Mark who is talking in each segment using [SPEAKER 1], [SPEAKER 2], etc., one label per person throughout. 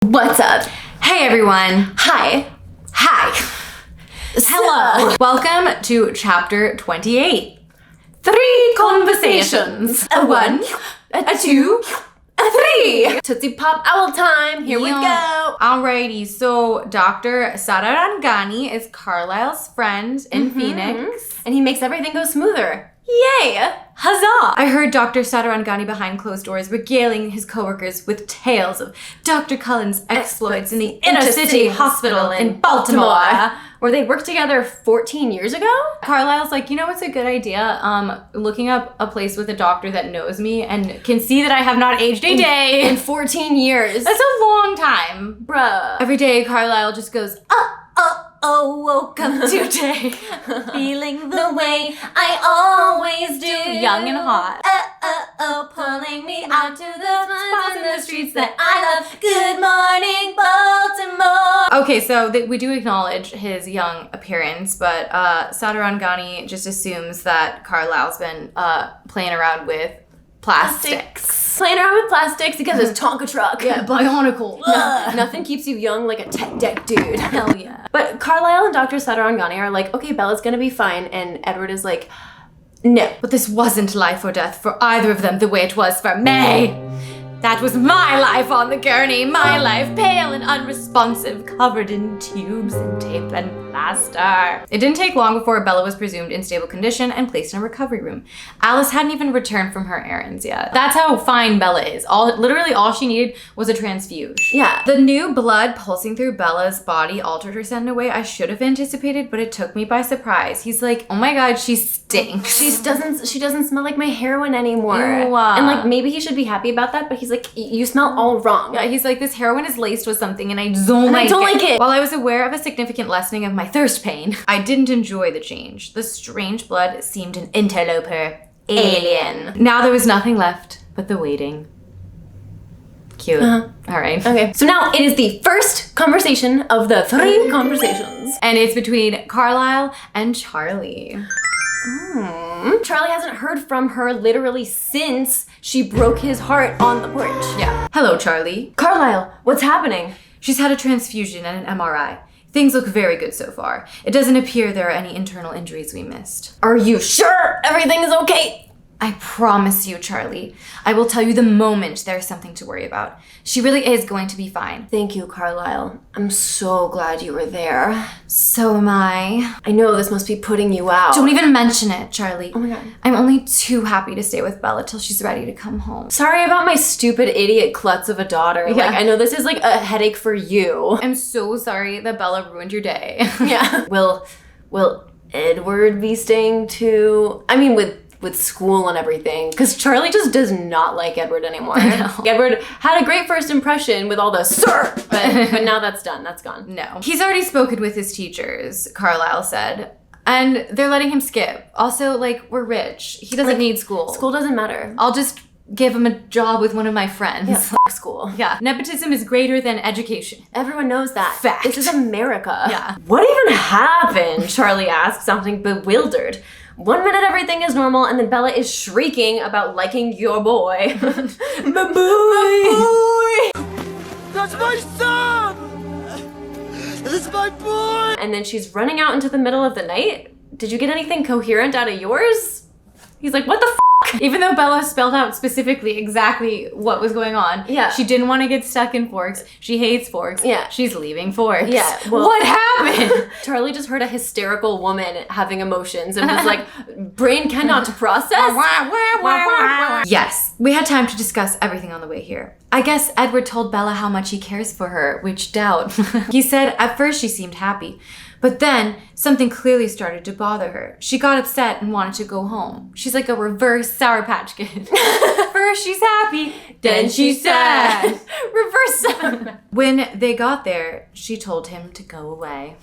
[SPEAKER 1] What's up?
[SPEAKER 2] Hey everyone.
[SPEAKER 1] Hi.
[SPEAKER 2] Hello. Welcome to chapter 28. 3 conversations. A 1, a 2, a 3.
[SPEAKER 1] Tootsie Pop Owl time. Here we go.
[SPEAKER 2] Alrighty, so Dr. Sararangani is Carlisle's friend in Phoenix.
[SPEAKER 1] And he makes everything go smoother. Yay!
[SPEAKER 2] Huzzah! I heard Dr. Sararangani behind closed doors regaling his coworkers with tales of Dr. Cullen's exploits in the inner city hospital in Baltimore.
[SPEAKER 1] Where they worked together 14 years ago?
[SPEAKER 2] Carlisle's like, you know what's a good idea? Looking up a place with a doctor that knows me and can see that I have not aged a day.
[SPEAKER 1] In 14 years.
[SPEAKER 2] That's a long time.
[SPEAKER 1] Bruh.
[SPEAKER 2] Every day, Carlisle just goes, woke up today.
[SPEAKER 1] Feeling the way I always do.
[SPEAKER 2] Young and hot.
[SPEAKER 1] Pulling me out to the spots in the streets that I love. Good morning, Baltimore.
[SPEAKER 2] Okay, so we do acknowledge his young appearance, but Sararangani just assumes that Carlisle's been playing around with plastics.
[SPEAKER 1] Playing around with plastics because it's Tonka truck.
[SPEAKER 2] Yeah, bionicle.
[SPEAKER 1] Nothing keeps you young like a tech deck dude.
[SPEAKER 2] Hell yeah.
[SPEAKER 1] But Carlisle and Dr. Sararangani are like, okay, Bella's gonna be fine. And Edward is like, no.
[SPEAKER 2] But this wasn't life or death for either of them the way it was for me. That was my life on the gurney, my life, pale and unresponsive, covered in tubes and tape and plaster. It didn't take long before Bella was presumed in stable condition and placed in a recovery room. Alice hadn't even returned from her errands yet. That's how fine Bella is. Literally all she needed was a transfuge.
[SPEAKER 1] Yeah.
[SPEAKER 2] The new blood pulsing through Bella's body altered her scent in a way I should have anticipated, but it took me by surprise. He's like, oh my god, she stinks.
[SPEAKER 1] She doesn't smell like my heroin anymore.
[SPEAKER 2] Ew.
[SPEAKER 1] And like maybe he should be happy about that, but he's like, you smell all wrong.
[SPEAKER 2] Yeah, he's like, this heroin is laced with something and I don't like it. While I was aware of a significant lessening of my thirst pain, I didn't enjoy the change. The strange blood seemed an interloper. Alien. Now there was nothing left but the waiting. Cute. All right.
[SPEAKER 1] Okay. So now it is the first conversation of the 3 conversations.
[SPEAKER 2] And it's between Carlisle and Charlie.
[SPEAKER 1] Charlie hasn't heard from her literally since she broke his heart on the porch.
[SPEAKER 2] Yeah. Hello, Charlie.
[SPEAKER 1] Carlisle, what's happening?
[SPEAKER 2] She's had a transfusion and an MRI. Things look very good so far. It doesn't appear there are any internal injuries we missed.
[SPEAKER 1] Are you sure everything is okay?
[SPEAKER 2] I promise you, Charlie. I will tell you the moment there's something to worry about. She really is going to be fine.
[SPEAKER 1] Thank you, Carlisle. I'm so glad you were there.
[SPEAKER 2] So am I.
[SPEAKER 1] I know this must be putting you out.
[SPEAKER 2] Don't even mention it, Charlie.
[SPEAKER 1] Oh my god.
[SPEAKER 2] I'm only too happy to stay with Bella till she's ready to come home.
[SPEAKER 1] Sorry about my stupid idiot klutz of a daughter.
[SPEAKER 2] Yeah.
[SPEAKER 1] Like, I know this is like a headache for you.
[SPEAKER 2] I'm so sorry that Bella ruined your day.
[SPEAKER 1] Yeah. Will Edward be staying too? I mean, with school and everything, because Charlie just does not like Edward anymore. Edward had a great first impression with all the sir, but now that's done. That's gone.
[SPEAKER 2] No. He's already spoken with his teachers, Carlisle said, and they're letting him skip. Also, like, we're rich. He doesn't need school.
[SPEAKER 1] School doesn't matter.
[SPEAKER 2] I'll just give him a job with one of my friends.
[SPEAKER 1] Yeah, school.
[SPEAKER 2] Yeah. Nepotism is greater than education.
[SPEAKER 1] Everyone knows that.
[SPEAKER 2] Fact.
[SPEAKER 1] This is America.
[SPEAKER 2] Yeah.
[SPEAKER 1] What even happened? Charlie asked, sounding bewildered. 1 minute everything is normal, and then Bella is shrieking about liking your boy. My boy!
[SPEAKER 3] That's my son! That's my boy!
[SPEAKER 1] And then she's running out into the middle of the night. Did you get anything coherent out of yours? He's like, what the f***?
[SPEAKER 2] Even though Bella spelled out specifically exactly what was going on.
[SPEAKER 1] Yeah.
[SPEAKER 2] She didn't want to get stuck in Forks. She hates Forks.
[SPEAKER 1] Yeah.
[SPEAKER 2] She's leaving Forks.
[SPEAKER 1] Yeah. Well,
[SPEAKER 2] what happened?
[SPEAKER 1] Charlie just heard a hysterical woman having emotions and was like, brain cannot process.
[SPEAKER 2] Yes. We had time to discuss everything on the way here. I guess Edward told Bella how much he cares for her, which doubt. He said at first she seemed happy. But then, something clearly started to bother her. She got upset and wanted to go home. She's like a reverse Sour Patch Kid. First she's happy, then she's sad. Reverse Sour Patch. When they got there, she told him to go away.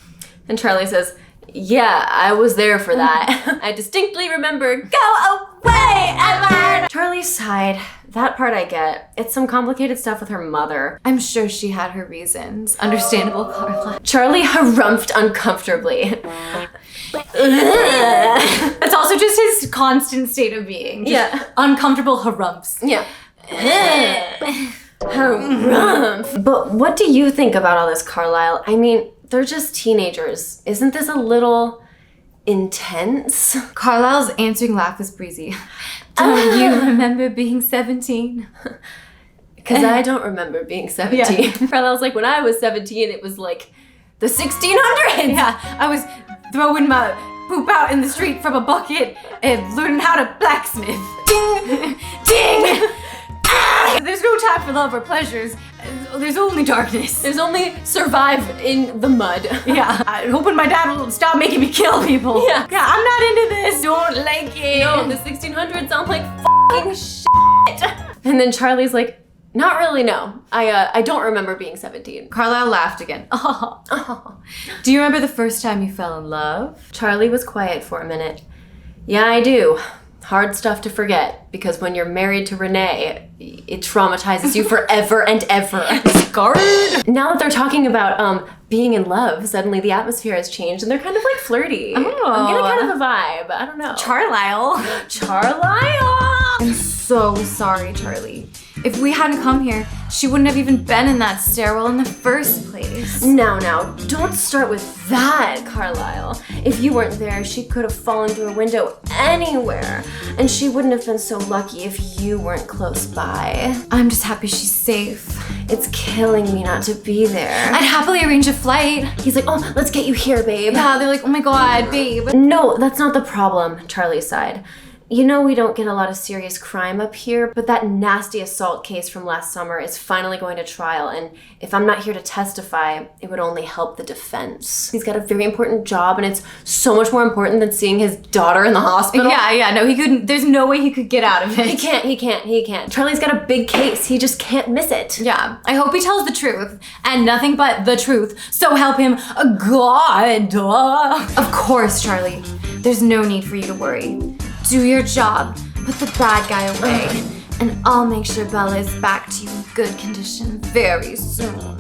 [SPEAKER 1] And Charlie says, yeah, I was there for that. I distinctly remember, go away, Edward! Charlie sighed. That part I get. It's some complicated stuff with her mother.
[SPEAKER 2] I'm sure she had her reasons. Understandable, Carla.
[SPEAKER 1] Charlie harumphed uncomfortably.
[SPEAKER 2] It's also just his constant state of being. Just uncomfortable harumps.
[SPEAKER 1] Yeah. Harumph. But what do you think about all this, Carlisle? I mean, they're just teenagers. Isn't this a little intense?
[SPEAKER 2] Carlisle's answering laugh was breezy. Don't you remember being 17?
[SPEAKER 1] Because I don't remember being 17. Yeah. Carlisle's like, when I was 17, it was like the 1600s.
[SPEAKER 2] Yeah, I was throwing my poop out in the street from a bucket and learning how to blacksmith. Ding! Ding! There's no time for love or pleasures. There's only darkness.
[SPEAKER 1] There's only survive in the mud.
[SPEAKER 2] Yeah. I'm hoping my dad will stop making me kill people.
[SPEAKER 1] Yeah.
[SPEAKER 2] Yeah, I'm not into this. Don't like it.
[SPEAKER 1] No, the 1600s sound like f***ing shit. And then Charlie's like, not really, no. I don't remember being 17.
[SPEAKER 2] Carlisle laughed again. Oh. Do you remember the first time you fell in love?
[SPEAKER 1] Charlie was quiet for a minute. Yeah, I do. Hard stuff to forget, because when you're married to Renee, it traumatizes you forever and ever.
[SPEAKER 2] Scarred?
[SPEAKER 1] Now that they're talking about being in love, suddenly the atmosphere has changed and they're kind of like flirty.
[SPEAKER 2] Oh.
[SPEAKER 1] I'm getting kind of a vibe. I don't know.
[SPEAKER 2] Carlisle. I'm so sorry, Charlie. If we hadn't come here, she wouldn't have even been in that stairwell in the first place.
[SPEAKER 1] Now, don't start with that, Carlisle. If you weren't there, she could have fallen through a window anywhere, and she wouldn't have been so lucky if you weren't close by.
[SPEAKER 2] I'm just happy she's safe.
[SPEAKER 1] It's killing me not to be there.
[SPEAKER 2] I'd happily arrange a flight.
[SPEAKER 1] He's like, oh, let's get you here, babe.
[SPEAKER 2] Yeah, they're like, oh my god, babe.
[SPEAKER 1] No, that's not the problem, Charlie sighed. You know we don't get a lot of serious crime up here, but that nasty assault case from last summer is finally going to trial, and if I'm not here to testify, it would only help the defense. He's got a very important job, and it's so much more important than seeing his daughter in the hospital.
[SPEAKER 2] Yeah, no, he couldn't, there's no way he could get out of it.
[SPEAKER 1] He can't. Charlie's got a big case, he just can't miss it.
[SPEAKER 2] Yeah, I hope he tells the truth, and nothing but the truth, so help him God. Of course, Charlie, there's no need for you to worry. Do your job, put the bad guy away, and I'll make sure Bella is back to you in good condition very soon.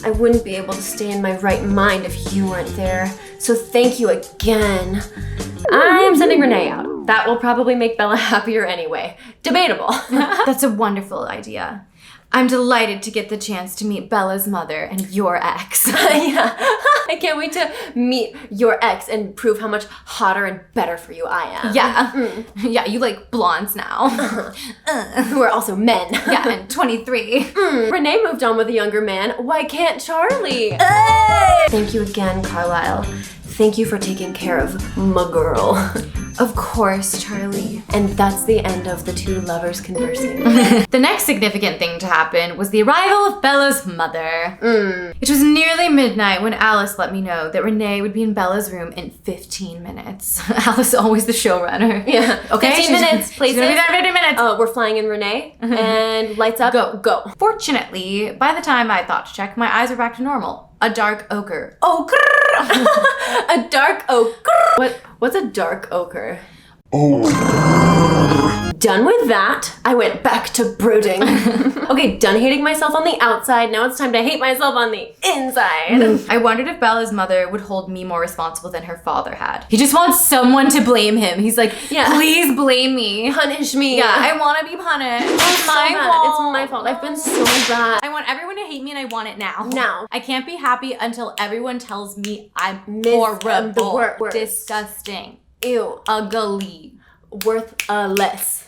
[SPEAKER 1] I wouldn't be able to stay in my right mind if you weren't there, so thank you again. I am sending Renee out. That will probably make Bella happier anyway. Debatable.
[SPEAKER 2] That's a wonderful idea. I'm delighted to get the chance to meet Bella's mother and your ex.
[SPEAKER 1] Yeah, I can't wait to meet your ex and prove how much hotter and better for you I am.
[SPEAKER 2] Yeah, yeah, you like blondes now.
[SPEAKER 1] Who are also men.
[SPEAKER 2] Yeah, and 23.
[SPEAKER 1] Renee moved on with a younger man. Why can't Charlie? Hey! Thank you again, Carlisle. Thank you for taking care of my girl.
[SPEAKER 2] Of course, Charlie.
[SPEAKER 1] And that's the end of the two lovers conversing.
[SPEAKER 2] The next significant thing to happen was the arrival of Bella's mother. It was nearly midnight when Alice let me know that Renee would be in Bella's room in 15 minutes. Alice, always the showrunner.
[SPEAKER 1] Yeah.
[SPEAKER 2] Okay,
[SPEAKER 1] 15 minutes, places.
[SPEAKER 2] She's gonna be there in 15 minutes.
[SPEAKER 1] We're flying in Renee, and lights up. Go.
[SPEAKER 2] Fortunately, by the time I thought to check, my eyes were back to normal. A dark ochre. Ochre!
[SPEAKER 1] A dark ochre. What's a dark ochre? Done with that, I went back to brooding. Okay, done hating myself on the outside, now it's time to hate myself on the inside.
[SPEAKER 2] I wondered if Bella's mother would hold me more responsible than her father had. He just wants someone to blame him. He's like, please blame me.
[SPEAKER 1] Punish me.
[SPEAKER 2] Yeah, I want to be punished. It's my fault.
[SPEAKER 1] It's my fault. I've been so bad.
[SPEAKER 2] I want everyone to hate me and I want it now.
[SPEAKER 1] Now.
[SPEAKER 2] I can't be happy until everyone tells me I'm
[SPEAKER 1] horrible.
[SPEAKER 2] The worst. Disgusting.
[SPEAKER 1] Ew.
[SPEAKER 2] Ugly.
[SPEAKER 1] Worthless.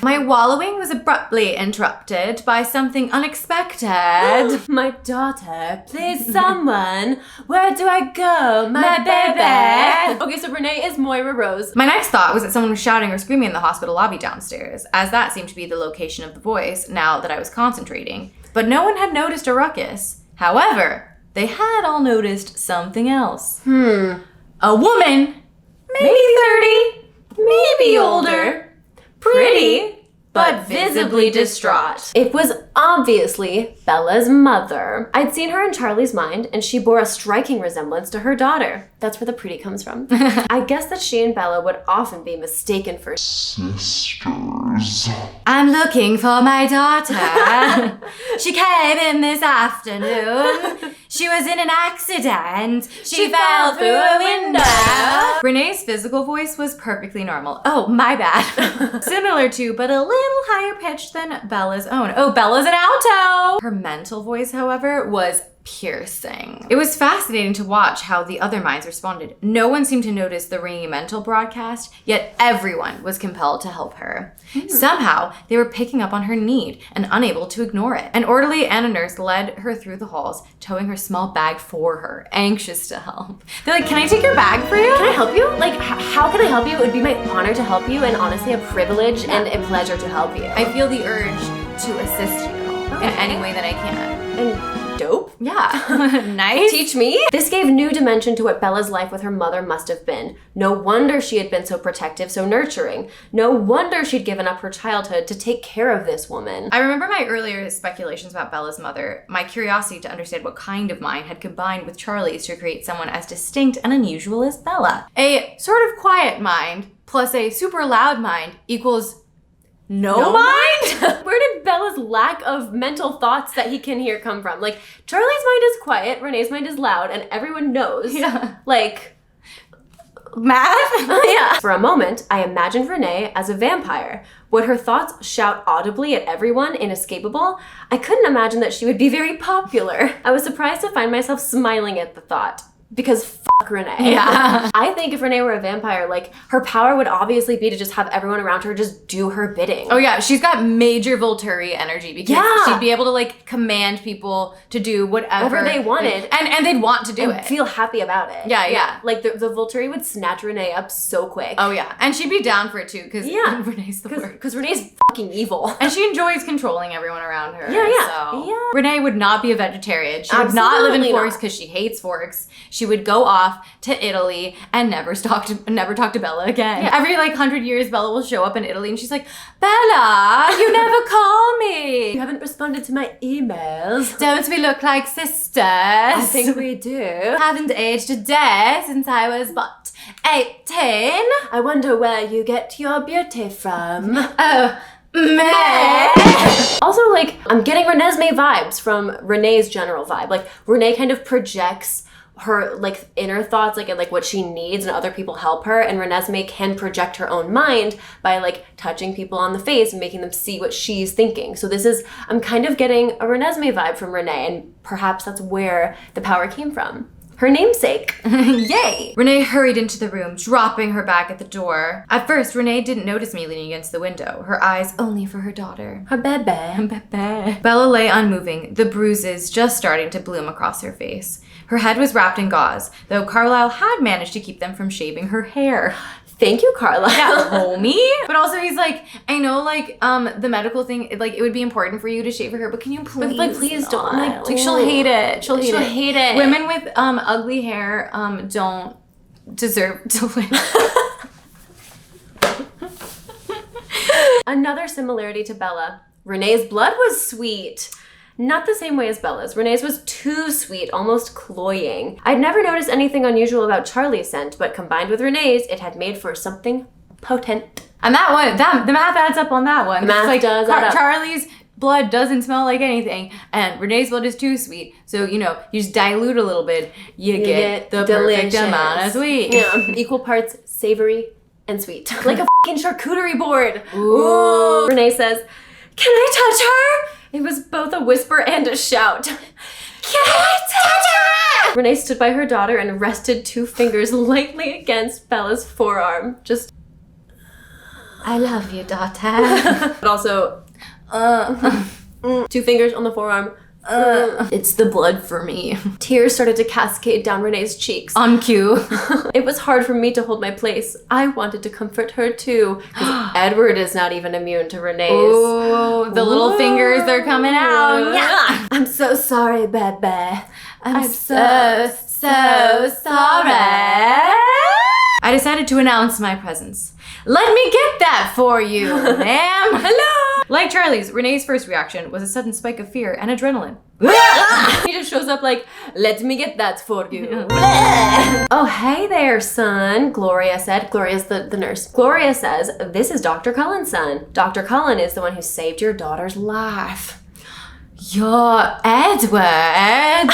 [SPEAKER 2] My wallowing was abruptly interrupted by something unexpected.
[SPEAKER 1] My daughter, please someone. Where do I go? My baby. Okay, so Renee is Moira Rose.
[SPEAKER 2] My next thought was that someone was shouting or screaming in the hospital lobby downstairs, as that seemed to be the location of the voice now that I was concentrating. But no one had noticed a ruckus. However, they had all noticed something else. A woman, maybe 30, maybe older, pretty, but visibly distraught.
[SPEAKER 1] It was obviously Bella's mother. I'd seen her in Charlie's mind, and she bore a striking resemblance to her daughter. That's where the pretty comes from. I guess that she and Bella would often be mistaken for sisters.
[SPEAKER 2] I'm looking for my daughter. She came in this afternoon. She was in an accident. She fell through a window. Renee's physical voice was perfectly normal. Oh, my bad. Similar to, but a little higher pitched than Bella's own. Oh, Bella's an alto. Her mental voice, however, was piercing. It was fascinating to watch how the other minds responded. No one seemed to notice the ringy mental broadcast, yet everyone was compelled to help her. Somehow, they were picking up on her need and unable to ignore it. An orderly and a nurse led her through the halls, towing her small bag for her, anxious to help. They're like, can I take your bag for you?
[SPEAKER 1] Can I help you? Like, how can I help you? It would be my honor to help you, and honestly a privilege and a pleasure to help you.
[SPEAKER 2] I feel the urge to assist you in any way that I can.
[SPEAKER 1] And dope.
[SPEAKER 2] Yeah. Nice.
[SPEAKER 1] Teach me. This gave new dimension to what Bella's life with her mother must have been. No wonder she had been so protective, so nurturing. No wonder she'd given up her childhood to take care of this woman.
[SPEAKER 2] I remember my earlier speculations about Bella's mother, my curiosity to understand what kind of mind had combined with Charlie's to create someone as distinct and unusual as Bella. A sort of quiet mind plus a super loud mind equals no mind?
[SPEAKER 1] Where did Bella's lack of mental thoughts that he can hear come from? Like, Charlie's mind is quiet, Renee's mind is loud, and everyone knows.
[SPEAKER 2] Yeah.
[SPEAKER 1] Like,
[SPEAKER 2] math?
[SPEAKER 1] Yeah. For a moment, I imagined Renee as a vampire. Would her thoughts shout audibly at everyone, inescapable? I couldn't imagine that she would be very popular. I was surprised to find myself smiling at the thought. Because fuck Renee.
[SPEAKER 2] Yeah.
[SPEAKER 1] I think if Renee were a vampire, like, her power would obviously be to just have everyone around her just do her bidding.
[SPEAKER 2] Oh yeah, she's got major Volturi energy because she'd be able to like command people to do whatever
[SPEAKER 1] they wanted.
[SPEAKER 2] And they'd want to do
[SPEAKER 1] and
[SPEAKER 2] it.
[SPEAKER 1] feel happy about it.
[SPEAKER 2] Yeah.
[SPEAKER 1] Like, the Volturi would snatch Renee up so quick.
[SPEAKER 2] Oh yeah, and she'd be down for it too because Renee's the worst.
[SPEAKER 1] Because Renee's fucking evil.
[SPEAKER 2] And she enjoys controlling everyone around her.
[SPEAKER 1] Yeah.
[SPEAKER 2] So. Renee would not be a vegetarian. She would not live in forks because she hates forks. She would go off to Italy and never talk to Bella again. Yeah. Every like 100 years, Bella will show up in Italy and she's like, Bella, you never call me.
[SPEAKER 1] You haven't responded to my emails.
[SPEAKER 2] Don't we look like sisters?
[SPEAKER 1] I think we do.
[SPEAKER 2] Haven't aged a day since I was but 18.
[SPEAKER 1] I wonder where you get your beauty from.
[SPEAKER 2] Oh, meh.
[SPEAKER 1] Also, like, I'm getting Renesmee vibes from Renee's general vibe. Like, Renee kind of projects her like inner thoughts, like, and like what she needs, and other people help her, and Renesmee can project her own mind by like touching people on the face and making them see what she's thinking. So I'm kind of getting a Renesmee vibe from Renee, and perhaps that's where the power came from. Her namesake.
[SPEAKER 2] Yay! Renee hurried into the room, dropping her bag at the door. At first, Renee didn't notice me leaning against the window, her eyes only for her daughter.
[SPEAKER 1] Her bebe.
[SPEAKER 2] Bella lay unmoving, the bruises just starting to bloom across her face. Her head was wrapped in gauze, though Carlisle had managed to keep them from shaving her hair.
[SPEAKER 1] Thank you, Carlisle.
[SPEAKER 2] Yeah, homie. But also he's like, I know like the medical thing, like it would be important for you to shave her hair, but can you please,
[SPEAKER 1] like, please don't.
[SPEAKER 2] Like she'll hate it. She'll hate it.
[SPEAKER 1] it.
[SPEAKER 2] Women with ugly hair don't deserve to live.
[SPEAKER 1] Another similarity to Bella. Renee's blood was sweet. Not the same way as Bella's. Renee's was too sweet, almost cloying. I'd never noticed anything unusual about Charlie's scent, but combined with Renee's, it had made for something potent.
[SPEAKER 2] And that one, the math adds up on that one.
[SPEAKER 1] The math does add up.
[SPEAKER 2] Charlie's blood doesn't smell like anything, and Renee's blood is too sweet. So, you just dilute a little bit, you get the
[SPEAKER 1] delicious.
[SPEAKER 2] perfect amount of sweet.
[SPEAKER 1] Yeah, equal parts savory and sweet. Like a fucking charcuterie board.
[SPEAKER 2] Ooh.
[SPEAKER 1] Renee says, "Can I touch her?" It was both a whisper and a shout. Can I touch her? Renee stood by her daughter and rested 2 fingers lightly against Bella's forearm. Just,
[SPEAKER 2] I love you, daughter.
[SPEAKER 1] but also, 2 fingers on the forearm.
[SPEAKER 2] It's the blood for me.
[SPEAKER 1] Tears started to cascade down Renee's cheeks.
[SPEAKER 2] On cue.
[SPEAKER 1] It was hard for me to hold my place. I wanted to comfort her too, because Edward is not even immune to Renee's.
[SPEAKER 2] Oh, the little fingers, they're coming out.
[SPEAKER 1] Yeah. I'm so sorry, Bebe.
[SPEAKER 2] I'm so sorry. I decided to announce my presence. Let me get that for you, ma'am. Hello. Like Charlie's, Renee's first reaction was a sudden spike of fear and adrenaline.
[SPEAKER 1] He just shows up like, let me get that for you. Oh, hey there, son, Gloria said. Gloria's the nurse. Gloria says, this is Dr. Cullen's son. Dr. Cullen is the one who saved your daughter's life.
[SPEAKER 2] You're Edward.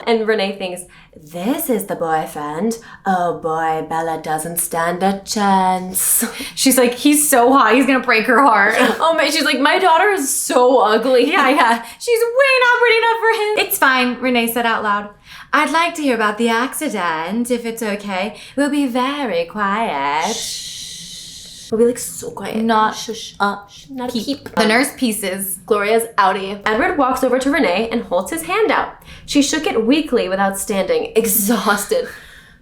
[SPEAKER 1] And Renee thinks, this is the boyfriend. Oh boy, Bella doesn't stand a chance.
[SPEAKER 2] She's like, he's so hot, he's gonna break her heart.
[SPEAKER 1] Oh my, she's like, my daughter is so ugly.
[SPEAKER 2] Yeah. She's way not pretty enough for him. It's fine, Renee said out loud. I'd like to hear about the accident, if it's okay. We'll be very quiet.
[SPEAKER 1] Shh. We'll be like so quiet.
[SPEAKER 2] Not
[SPEAKER 1] shush. Not a peep.
[SPEAKER 2] The nurse pieces.
[SPEAKER 1] Gloria's outie. Edward walks over to Renee and holds his hand out. She shook it weakly without standing, exhausted.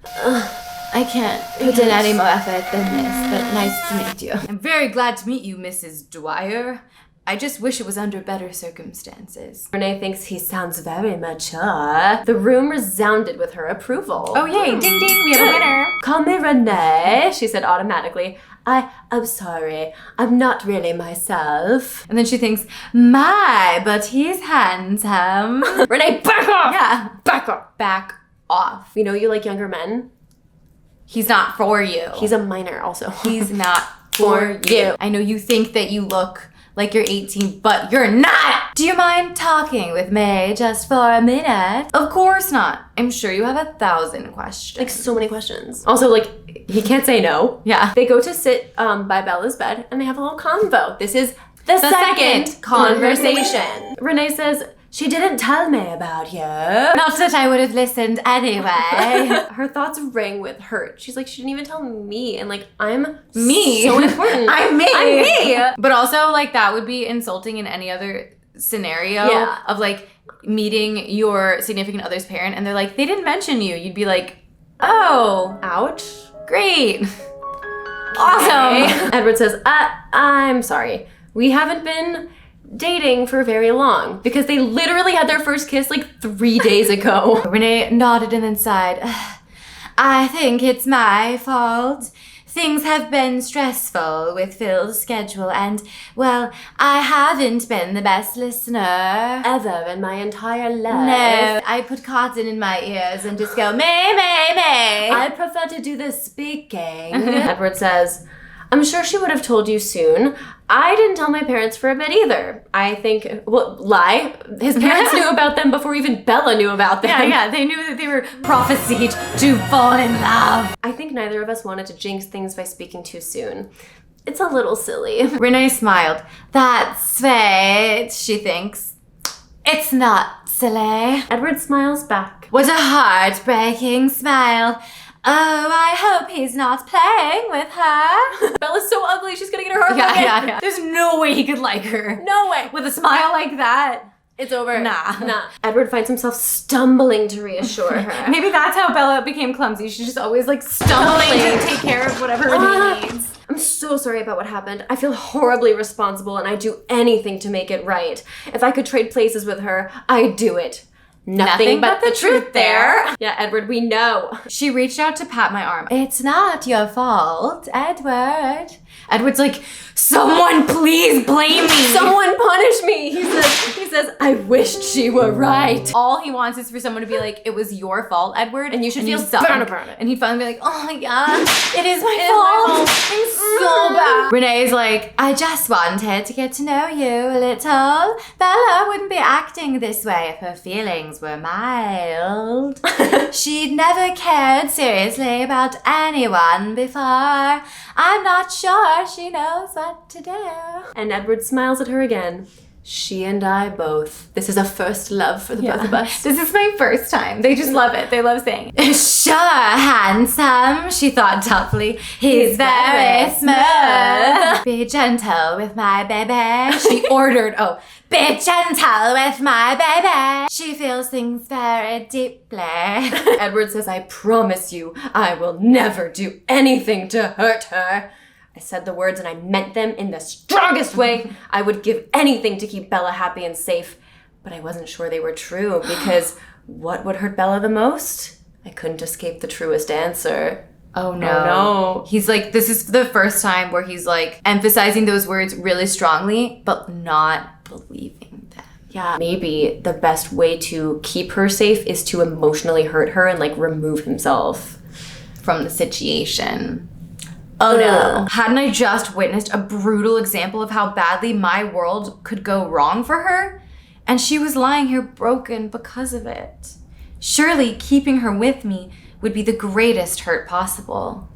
[SPEAKER 2] I can't put in any more effort than this, but nice to meet you. I'm very glad to meet you, Mrs. Dwyer. I just wish it was under better circumstances.
[SPEAKER 1] Renee thinks he sounds very mature. The room resounded with her approval.
[SPEAKER 2] Oh yay, ding ding, we have a winner.
[SPEAKER 1] Call me Renee, she said automatically. I'm sorry, I'm not really myself.
[SPEAKER 2] And then she thinks, my, but he's handsome.
[SPEAKER 1] Renee, back off!
[SPEAKER 2] Yeah,
[SPEAKER 1] back off.
[SPEAKER 2] Back off.
[SPEAKER 1] You know you like younger men?
[SPEAKER 2] He's not for you.
[SPEAKER 1] He's a minor also.
[SPEAKER 2] He's not for you. I know you think that you look like you're 18, but you're not! Do you mind talking with me just for a minute? Of course not. I'm sure you have 1,000 questions.
[SPEAKER 1] Like so many questions. Also, like, he can't say no.
[SPEAKER 2] Yeah.
[SPEAKER 1] They go to sit by Bella's bed and they have a little convo. This is the second
[SPEAKER 2] conversation.
[SPEAKER 1] Renee says, she didn't tell me about you.
[SPEAKER 2] Not that I would have listened anyway.
[SPEAKER 1] Her thoughts rang with hurt. She's like, she didn't even tell me. And like, I'm
[SPEAKER 2] me.
[SPEAKER 1] So important.
[SPEAKER 2] I'm me.
[SPEAKER 1] I'm me.
[SPEAKER 2] But also, like, that would be insulting in any other scenario of like meeting your significant other's parent and they're like, they didn't mention you. You'd be like, oh,
[SPEAKER 1] ouch.
[SPEAKER 2] Great. Awesome.
[SPEAKER 1] Okay. Edward says, I'm sorry. We haven't been dating for very long because they literally had their first kiss like 3 days ago.
[SPEAKER 2] Renee nodded and then sighed. I think it's my fault. Things have been stressful with Phil's schedule and, well, I haven't been the best listener.
[SPEAKER 1] Ever in my entire life.
[SPEAKER 2] No, I put cotton in my ears and just go, may.
[SPEAKER 1] I prefer to do the speaking. Edward says, I'm sure she would have told you soon. I didn't tell my parents for a bit either. I think, well, lie. His parents knew about them before even Bella knew about them.
[SPEAKER 2] Yeah, they knew that they were prophesied to fall in love.
[SPEAKER 1] I think neither of us wanted to jinx things by speaking too soon. It's a little silly.
[SPEAKER 2] Renee smiled. That's sweet, she thinks. It's not silly.
[SPEAKER 1] Edward smiles back.
[SPEAKER 2] What a heartbreaking smile. Oh, I hope he's not playing with her.
[SPEAKER 1] Bella's so ugly, she's gonna get her heart broken.
[SPEAKER 2] Yeah. There's no way he could like her.
[SPEAKER 1] No way.
[SPEAKER 2] With a smile like that.
[SPEAKER 1] It's over.
[SPEAKER 2] Nah.
[SPEAKER 1] Edward finds himself stumbling to reassure her.
[SPEAKER 2] Maybe that's how Bella became clumsy. She's just always like stumbling to take care of whatever Renee needs.
[SPEAKER 1] I'm so sorry about what happened. I feel horribly responsible and I'd do anything to make it right. If I could trade places with her, I'd do it. Nothing but the truth there. Yeah, Edward, we know.
[SPEAKER 2] She reached out to pat my arm. It's not your fault, Edward. Edward's like, someone please blame me.
[SPEAKER 1] Someone punish me. He says, I wished she were right.
[SPEAKER 2] All he wants is for someone to be like, it was your fault, Edward.
[SPEAKER 1] And you should feel
[SPEAKER 2] bad about it. And he'd finally be like, oh my God, it is my fault. I'm so bad. Renee's like, I just wanted to get to know you a little. Bella wouldn't be acting this way if her feelings were mild. She'd never cared seriously about anyone before. I'm not sure she knows what to do.
[SPEAKER 1] And Edward smiles at her again. She and I both. This is a first love for the both of us.
[SPEAKER 2] This is my first time. They just love it. They love saying it. Sure, handsome, she thought doubtfully. He's very smooth. Be gentle with my baby. She ordered, be gentle with my baby. She feels things very deeply.
[SPEAKER 1] Edward says, I promise you, I will never do anything to hurt her. I said the words and I meant them in the strongest way. I would give anything to keep Bella happy and safe, but I wasn't sure they were true because what would hurt Bella the most? I couldn't escape the truest answer.
[SPEAKER 2] Oh no. He's like, this is the first time where he's like emphasizing those words really strongly, but not believing them.
[SPEAKER 1] Yeah, maybe the best way to keep her safe is to emotionally hurt her and like remove himself
[SPEAKER 2] from the situation. Oh no. Hadn't I just witnessed a brutal example of how badly my world could go wrong for her? And she was lying here broken because of it. Surely keeping her with me would be the greatest hurt possible.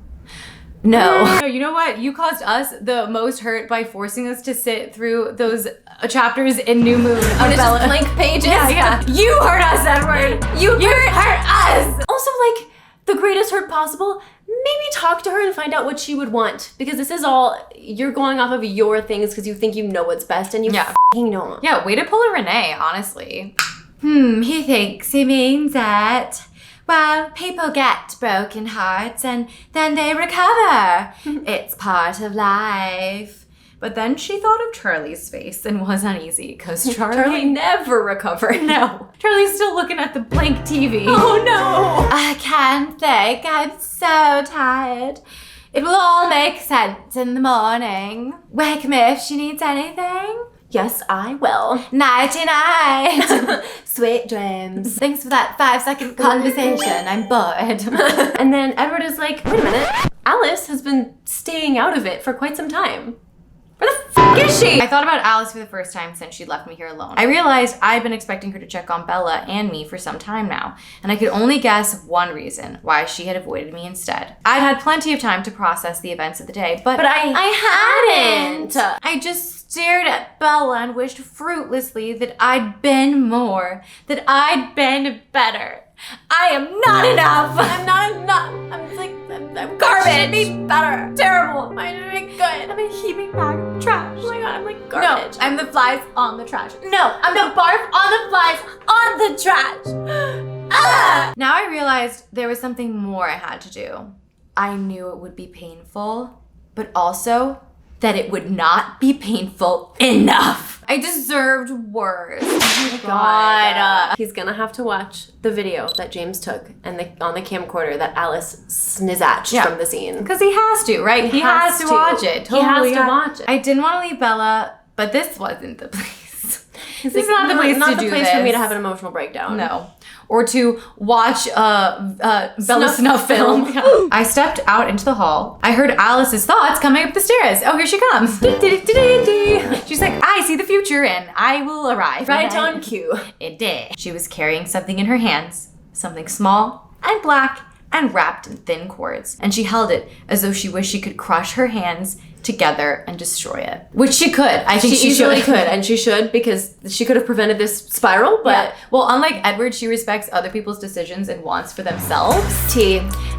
[SPEAKER 2] No. You know what? You caused us the most hurt by forcing us to sit through those chapters in New Moon.
[SPEAKER 1] When it's just blank pages.
[SPEAKER 2] Yeah. You hurt us, Edward. You hurt us.
[SPEAKER 1] Also, like, the greatest hurt possible, maybe talk to her and find out what she would want. Because this is all, you're going off of your things because you think you know what's best and you f***ing don't.
[SPEAKER 2] Yeah, way to pull a Renee, honestly. He thinks he means it. Well, people get broken hearts and then they recover. It's part of life. But then she thought of Charlie's face and was uneasy because
[SPEAKER 1] Charlie never recovered.
[SPEAKER 2] No. Charlie's still looking at the blank TV.
[SPEAKER 1] Oh no!
[SPEAKER 2] I can't think. I'm so tired. It will all make sense in the morning. Wake me if she needs anything.
[SPEAKER 1] Yes, I will.
[SPEAKER 2] Nighty night.
[SPEAKER 1] Sweet dreams.
[SPEAKER 2] Thanks for that 5-second conversation. I'm bored.
[SPEAKER 1] And then Edward is like, wait a minute. Alice has been staying out of it for quite some time. Where the f*** is she?
[SPEAKER 2] I thought about Alice for the first time since she left me here alone. I realized I'd been expecting her to check on Bella and me for some time now, and I could only guess one reason why she had avoided me instead. I'd had plenty of time to process the events of the day, but
[SPEAKER 1] I hadn't.
[SPEAKER 2] I just stared at Bella and wished fruitlessly that I'd been more, that I'd been better. I am not enough.
[SPEAKER 1] I'm not enough. I'm garbage. I should be better. Terrible. I should be good.
[SPEAKER 2] I'm a heaping bag of trash.
[SPEAKER 1] Oh my god, I'm like garbage.
[SPEAKER 2] No, I'm the flies on the trash. No, I'm the barf on the flies on the trash. Ah! Now I realized there was something more I had to do. I knew it would be painful, but also that it would not be painful enough. I deserved worse. Oh my
[SPEAKER 1] God. He's gonna have to watch the video that James took and on the camcorder that Alice snizzatched from the scene.
[SPEAKER 2] Because he has to, right? He has to watch it.
[SPEAKER 1] Totally. He has to watch it.
[SPEAKER 2] I didn't want to leave Bella, but this wasn't the place. This is not the place to do this.
[SPEAKER 1] Not the place for me to have an emotional breakdown.
[SPEAKER 2] No. Or to watch Bella snuff film. I stepped out into the hall. I heard Alice's thoughts coming up the stairs. Oh, here she comes. She's like, I see the future and I will arrive.
[SPEAKER 1] Right on cue.
[SPEAKER 2] It did. She was carrying something in her hands, something small and black and wrapped in thin cords. And she held it as though she wished she could crush her hands together and destroy it. Which she could. I think she
[SPEAKER 1] easily could. And she should, because she could have prevented this spiral, but...
[SPEAKER 2] Yeah. Well, unlike Edward, she respects other people's decisions and wants for themselves.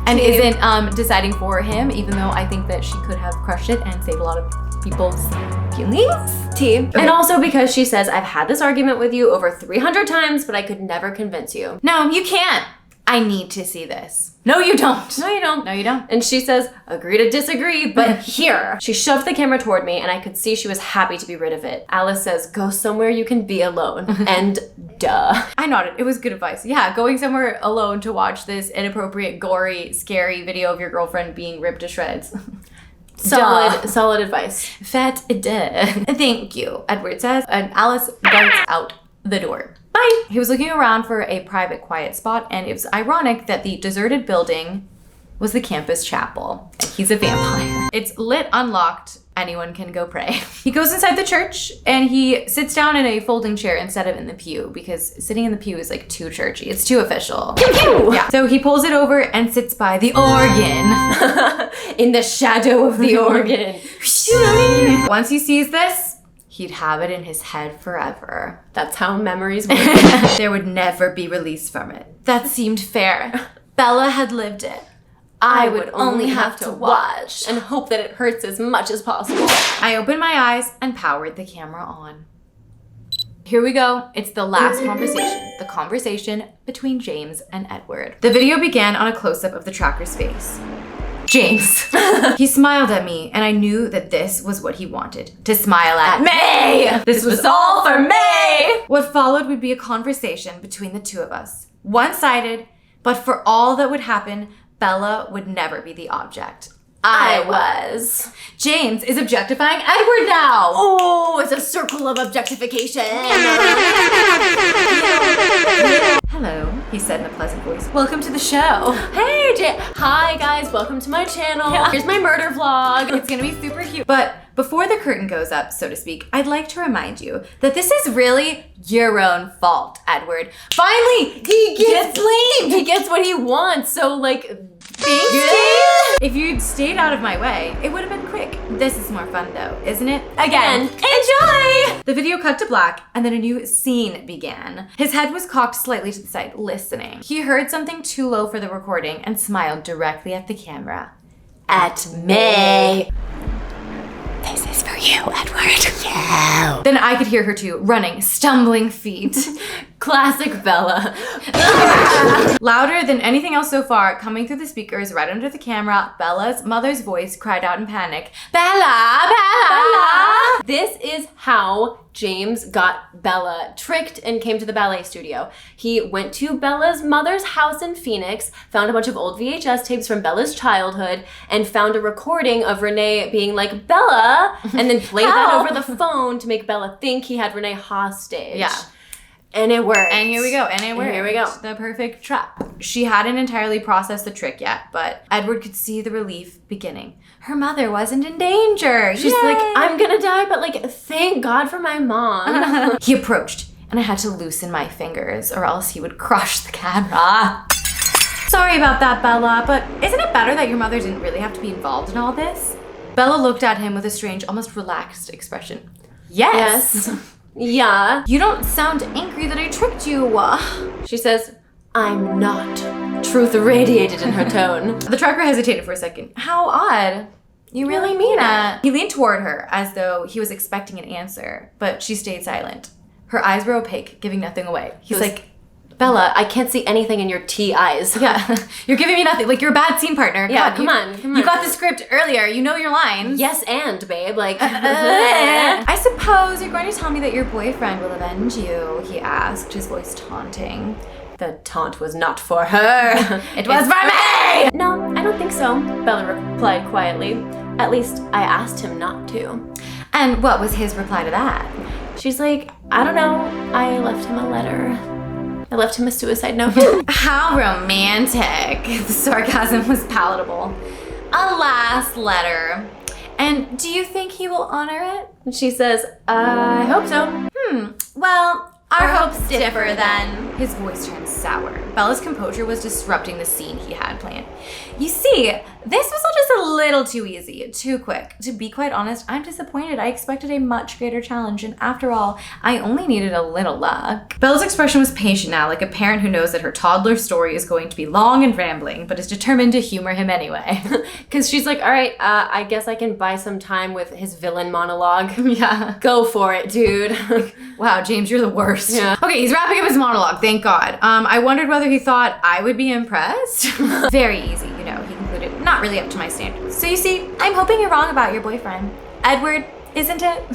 [SPEAKER 2] And
[SPEAKER 1] T.
[SPEAKER 2] isn't deciding for him, even though I think that she could have crushed it and saved a lot of people's feelings.
[SPEAKER 1] And also because she says, I've had this argument with you over 300 times, but I could never convince you.
[SPEAKER 2] No, you can't. I need to see this. No, you don't.
[SPEAKER 1] No, you don't.
[SPEAKER 2] No, you don't.
[SPEAKER 1] And she says, agree to disagree, but here. She shoved the camera toward me and I could see she was happy to be rid of it. Alice says, go somewhere you can be alone. And duh.
[SPEAKER 2] I nodded. It was good advice. Yeah, going somewhere alone to watch this inappropriate, gory, scary video of your girlfriend being ripped to shreds.
[SPEAKER 1] Solid advice.
[SPEAKER 2] Fat duh. Thank you, Edward says, and Alice darts out the door. Bye! He was looking around for a private, quiet spot, and it was ironic that the deserted building was the campus chapel. He's a vampire. It's lit, unlocked. Anyone can go pray. He goes inside the church, and he sits down in a folding chair instead of in the pew, because sitting in the pew is like too churchy. It's too official.
[SPEAKER 1] Pew, pew.
[SPEAKER 2] Yeah. So he pulls it over and sits by the organ.
[SPEAKER 1] In the shadow of the organ.
[SPEAKER 2] Once he sees this, he'd have it in his head forever.
[SPEAKER 1] That's how memories work.
[SPEAKER 2] There would never be release from it. That seemed fair. Bella had lived it.
[SPEAKER 1] I would only have to watch and hope that it hurts as much as possible.
[SPEAKER 2] I opened my eyes and powered the camera on. Here we go. It's the last conversation. The conversation between James and Edward. The video began on a close-up of the tracker's face. James. He smiled at me, and I knew that this was what he wanted. To smile at me! This was all for me! What followed would be a conversation between the two of us. One-sided, but for all that would happen, Bella would never be the object. I was. James is objectifying Edward now!
[SPEAKER 1] Oh, it's a circle of objectification.
[SPEAKER 2] Hello. he said in a pleasant voice. Welcome to the show.
[SPEAKER 1] Hey, hi guys, welcome to my channel. Yeah. Here's my murder vlog.
[SPEAKER 2] It's gonna be super cute. But before the curtain goes up, so to speak, I'd like to remind you that this is really your own fault, Edward. Finally, he gets blamed.
[SPEAKER 1] He gets what he wants, so like,
[SPEAKER 2] thanks, James. If you'd stayed out of my way, it would have been quick. This is more fun though, isn't it?
[SPEAKER 1] Again, enjoy!
[SPEAKER 2] The video cut to black and then a new scene began. His head was cocked slightly to the side, listening. He heard something too low for the recording and smiled directly at the camera. At me. This is for you, Edward. Yeah. Then I could hear her too, running, stumbling feet.
[SPEAKER 1] Classic Bella.
[SPEAKER 2] Louder than anything else so far, coming through the speakers right under the camera, Bella's mother's voice cried out in panic, Bella, Bella!
[SPEAKER 1] This is how James got Bella tricked and came to the ballet studio. He went to Bella's mother's house in Phoenix, found a bunch of old VHS tapes from Bella's childhood, and found a recording of Renee being like, Bella, and then played that over the phone to make Bella think he had Renee hostage.
[SPEAKER 2] Yeah.
[SPEAKER 1] And it worked.
[SPEAKER 2] And here we go. And it worked.
[SPEAKER 1] Here we go.
[SPEAKER 2] The perfect trap. She hadn't entirely processed the trick yet, but Edward could see the relief beginning. Her mother wasn't in danger. She's like,
[SPEAKER 1] I'm gonna die, but like, thank God for my mom.
[SPEAKER 2] He approached, and I had to loosen my fingers, or else he would crush the camera. Sorry about that, Bella, but isn't it better that your mother didn't really have to be involved in all this? Bella looked at him with a strange, almost relaxed expression. Yes.
[SPEAKER 1] Yeah.
[SPEAKER 2] You don't sound angry that I tricked you.
[SPEAKER 1] She says, I'm not. Truth radiated in her tone.
[SPEAKER 2] The tracker hesitated for a second. How odd. You really mean it. He leaned toward her as though he was expecting an answer, but she stayed silent. Her eyes were opaque, giving nothing away. He's like,
[SPEAKER 1] Bella, I can't see anything in your T eyes.
[SPEAKER 2] Yeah, you're giving me nothing. Like, you're a bad scene partner.
[SPEAKER 1] Yeah, come on.
[SPEAKER 2] You got the script earlier. You know your lines.
[SPEAKER 1] Yes, and, babe. Like,
[SPEAKER 2] I suppose you're going to tell me that your boyfriend will avenge you, he asked, his voice taunting.
[SPEAKER 1] The taunt was not for her.
[SPEAKER 2] It was for me!
[SPEAKER 1] No, I don't think so, Bella replied quietly. At least I asked him not to.
[SPEAKER 2] And what was his reply to that?
[SPEAKER 1] She's like, I don't know. I left him a letter. I left him a suicide note.
[SPEAKER 2] How romantic. The sarcasm was palatable. A last letter. And do you think he will honor it?
[SPEAKER 1] And she says, I hope so.
[SPEAKER 2] Well, our hopes differ then. His voice turned sour. Bella's composure was disrupting the scene he had planned. You see, this was all just a little too easy, too quick. To be quite honest, I'm disappointed. I expected a much greater challenge, and after all, I only needed a little luck. Bella's expression was patient now, like a parent who knows that her toddler's story is going to be long and rambling, but is determined to humor him anyway.
[SPEAKER 1] Because she's like, all right, I guess I can buy some time with his villain monologue.
[SPEAKER 2] Yeah.
[SPEAKER 1] Go for it, dude.
[SPEAKER 2] Wow, James, you're the worst.
[SPEAKER 1] Yeah.
[SPEAKER 2] Okay, he's wrapping up his monologue, thank God. I wondered whether he thought I would be impressed. Very easy, you know, he concluded. Not really up to my standards. So you see, I'm hoping you're wrong about your boyfriend. Edward, isn't it? He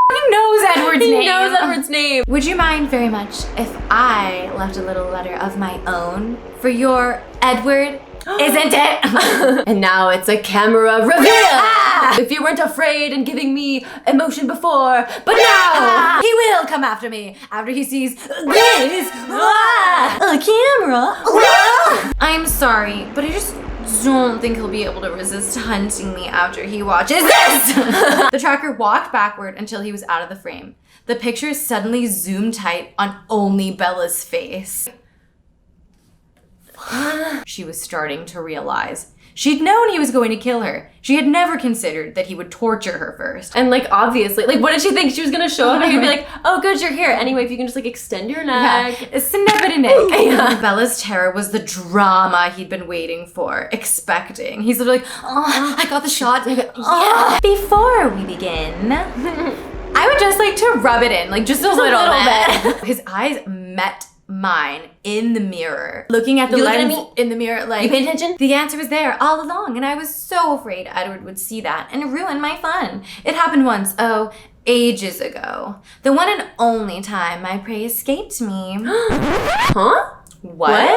[SPEAKER 2] fucking knows Edward's name.
[SPEAKER 1] He knows Edward's name.
[SPEAKER 2] Would you mind very much if I left a little letter of my own for your Edward? Isn't it?
[SPEAKER 1] And now it's a camera reveal. If you weren't afraid and giving me emotion before, but now
[SPEAKER 2] he will come after me after he sees this. A camera. I'm sorry, but I just don't think he'll be able to resist hunting me after he watches this. The tracker walked backward until he was out of the frame. The picture suddenly zoomed tight on only Bella's face. She was starting to realize. She'd known he was going to kill her. She had never considered that he would torture her first.
[SPEAKER 1] And like, obviously, like, what did she think? She was gonna show up and he'd be like, oh, good, you're here. Anyway, if you can just like extend your neck.
[SPEAKER 2] Yeah. Snap it a neck. Yeah. Bella's terror was the drama he'd been waiting for, expecting. He's literally like, oh, I got the shot. Oh. Before we begin, I would just like to rub it in, like just a little bit. His eyes met mine in the mirror, looking at the lens in the mirror, like,
[SPEAKER 1] you paying attention?
[SPEAKER 2] The answer was there all along, and I was so afraid Edward would see that and ruin my fun. It happened once, ages ago. The one and only time my prey escaped me.
[SPEAKER 1] Huh?
[SPEAKER 2] What?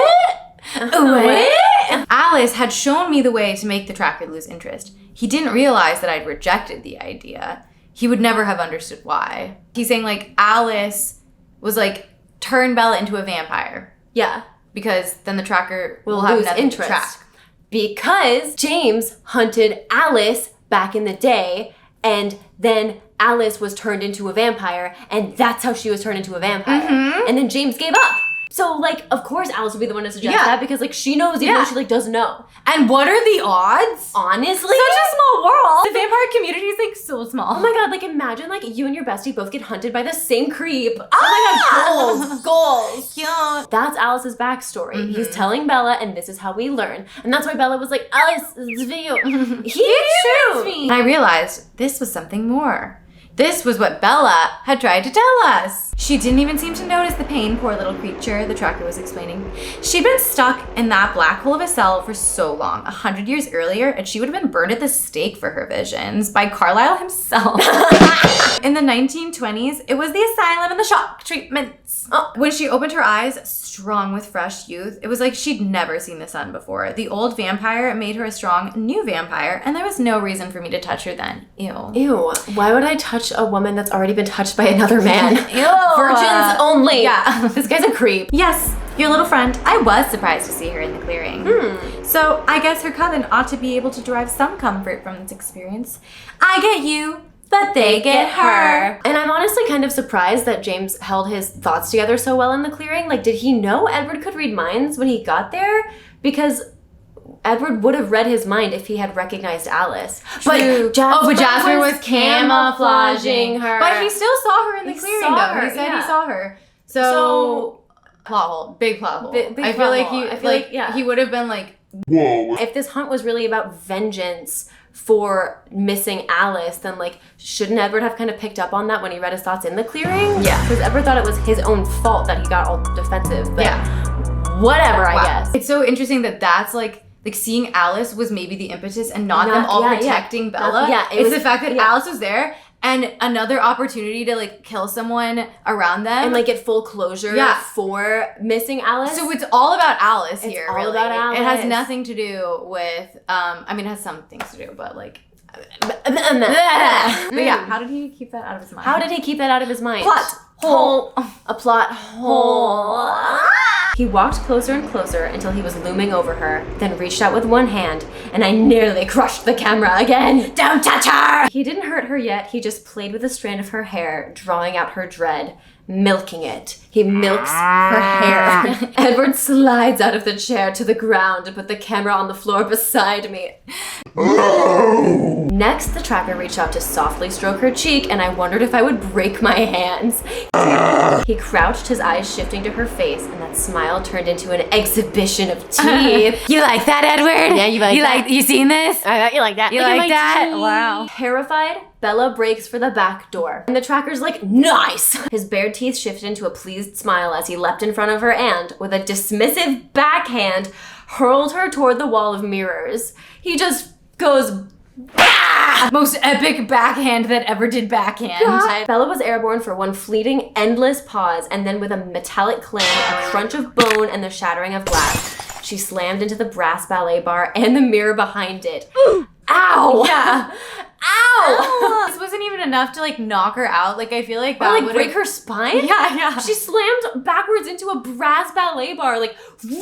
[SPEAKER 2] What? Alice had shown me the way to make the tracker lose interest. He didn't realize that I'd rejected the idea. He would never have understood why. He's saying, like, Alice was, like, turn Bella into a vampire.
[SPEAKER 1] Yeah.
[SPEAKER 2] Because then the tracker
[SPEAKER 1] Will
[SPEAKER 2] have
[SPEAKER 1] lose
[SPEAKER 2] nothing
[SPEAKER 1] interest.
[SPEAKER 2] to track.
[SPEAKER 1] Because James hunted Alice back in the day, and then Alice was turned into a vampire, and that's how she was turned into a vampire. And then James gave up. So, like, of course Alice would be the one to suggest that, because, like, she knows even though she, like, doesn't know.
[SPEAKER 2] And what are the odds?
[SPEAKER 1] Honestly.
[SPEAKER 2] Such a small world. The vampire community is, like, so small.
[SPEAKER 1] Oh my god, like, imagine, like, you and your bestie both get hunted by the same creep. Oh my god, goals.
[SPEAKER 2] Yeah.
[SPEAKER 1] That's Alice's backstory. He's telling Bella, and this is how we learn. And that's why Bella was like, Alice, it's video. He knew me.
[SPEAKER 2] And I realized this was something more. This was what Bella had tried to tell us. She didn't even seem to notice the pain, poor little creature, the tracker was explaining. She'd been stuck in that black hole of a cell for so long, 100 years earlier, and she would have been burned at the stake for her visions by Carlisle himself. In the 1920s, it was the asylum and the shock treatments. When she opened her eyes, strong with fresh youth, it was like she'd never seen the sun before. The old vampire made her a strong new vampire, and there was no reason for me to touch her then. Ew.
[SPEAKER 1] Ew. Why would I touch a woman that's already been touched by another man?
[SPEAKER 2] Ew.
[SPEAKER 1] Virgins only.
[SPEAKER 2] Yeah.
[SPEAKER 1] This guy's a creep.
[SPEAKER 2] Yes, your little friend. I was surprised to see her in the clearing. So I guess her coven ought to be able to derive some comfort from this experience. I get you, but they get her.
[SPEAKER 1] And I'm honestly kind of surprised that James held his thoughts together so well in the clearing. Like, did he know Edward could read minds when he got there? Because Edward would have read his mind if he had recognized Alice.
[SPEAKER 2] True.
[SPEAKER 1] But Jasper was
[SPEAKER 2] camouflaging her. But he still saw her in the clearing,
[SPEAKER 1] saw
[SPEAKER 2] though.
[SPEAKER 1] her,
[SPEAKER 2] He said
[SPEAKER 1] yeah.
[SPEAKER 2] he saw her. So plot hole. Big plot hole.
[SPEAKER 1] Big
[SPEAKER 2] I feel
[SPEAKER 1] plot
[SPEAKER 2] like
[SPEAKER 1] hole.
[SPEAKER 2] he
[SPEAKER 1] I feel like, yeah.
[SPEAKER 2] he would have been like,
[SPEAKER 4] Whoa.
[SPEAKER 1] if this hunt was really about vengeance for missing Alice, then, like, shouldn't Edward have kind of picked up on that when he read his thoughts in the clearing?
[SPEAKER 2] Yeah.
[SPEAKER 1] Because Edward thought it was his own fault that he got all defensive. But whatever, I guess.
[SPEAKER 2] It's so interesting that that's like seeing Alice was maybe the impetus and not them all protecting Bella.
[SPEAKER 1] It was
[SPEAKER 2] the fact that Alice was there and another opportunity to like kill someone around them.
[SPEAKER 1] And like get full closure for missing Alice.
[SPEAKER 2] So it's all about Alice here.
[SPEAKER 1] all
[SPEAKER 2] really.
[SPEAKER 1] about Alice.
[SPEAKER 2] It has nothing to do with I mean it has some things to do, but like but yeah, how did he keep that out of his mind?
[SPEAKER 1] How did he keep that out of his mind?
[SPEAKER 2] Plot hole.
[SPEAKER 1] A plot hole. He walked closer and closer until he was looming over her, then reached out with one hand, and I nearly crushed the camera again. Don't touch her! He didn't hurt her yet, he just played with a strand of her hair, drawing out her dread, milking it. He milks her hair. Edward slides out of the chair to the ground and put the camera on the floor beside me. Next, the tracker reached out to softly stroke her cheek, and I wondered if I would break my hands. He crouched, his eyes shifting to her face, and that smile turned into an exhibition of teeth.
[SPEAKER 2] You like that, Edward?
[SPEAKER 1] Yeah, you like that?
[SPEAKER 2] You seen this?
[SPEAKER 1] I bet you like that.
[SPEAKER 2] You
[SPEAKER 1] Look at
[SPEAKER 2] like
[SPEAKER 1] my
[SPEAKER 2] that?
[SPEAKER 1] teeth.
[SPEAKER 2] Wow.
[SPEAKER 1] Terrified, Bella breaks for the back door. And the tracker's like, nice! His bared teeth shifted into a pleased smile as he leapt in front of her and, with a dismissive backhand, hurled her toward the wall of mirrors. He just goes, bah!
[SPEAKER 2] Most epic backhand that ever did backhand.
[SPEAKER 1] God. Bella was airborne for one fleeting, endless pause, and then with a metallic clang, a crunch of bone, and the shattering of glass, she slammed into the brass ballet bar and the mirror behind it. Ow!
[SPEAKER 2] Yeah.
[SPEAKER 1] Ow!
[SPEAKER 2] This wasn't even enough to like knock her out. Like I feel like
[SPEAKER 1] Or
[SPEAKER 2] that
[SPEAKER 1] like
[SPEAKER 2] would
[SPEAKER 1] break her spine?
[SPEAKER 2] Yeah.
[SPEAKER 1] She slammed backwards into a brass ballet bar, like,